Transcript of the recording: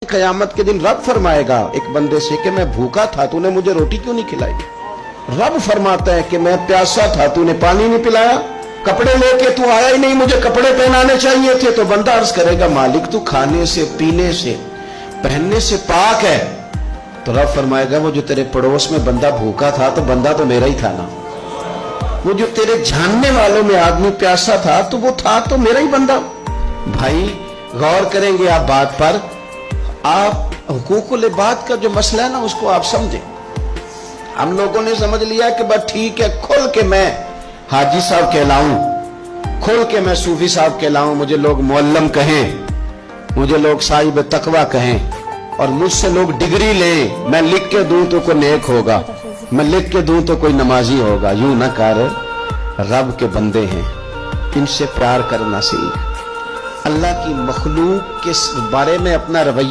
क़यामत के दिन रब फरमाएगा एक बंदे से कि मैं भूखा था, तूने मुझे रोटी क्यों नहीं खिलाई? रब फरमाता है कि मैं प्यासा था, तूने पानी नहीं पिलाया। कपड़े लेके तू आया ही नहीं, मुझे कपड़े पहनाने चाहिए थे। तो बंदा अर्ज करेगा मालिक तू खाने से, पीने से, पहनने से पाक है। तो रब फरमाएगा वो जो तेरे पड़ोस में बंदा भूखा था तो बंदा तो मेरा ही था ना। वो जो तेरे जानने वालों में आदमी प्यासा था तो वो था तो मेरा ही बंदा। भाई गौर करेंगे आप बात पर, आप हुकूकुल इबाद का जो मसला है ना उसको आप समझें। हम लोगों ने समझ लिया कि बस ठीक है, खुल के मैं हाजी साहब कहलाऊं, खुल के मैं सूफी साहब कहलाऊं, मुझे लोग मुअल्लम कहें, मुझे लोग साहिब तकवा कहें और मुझसे लोग डिग्री लें, मैं लिख के दूं तो कोई नेक होगा, मैं लिख के दूं तो कोई नमाजी होगा। यूं ना कर, रब के बंदे हैं, इनसे प्यार करना सीख। अल्लाह की मखलूक के बारे में अपना रवैया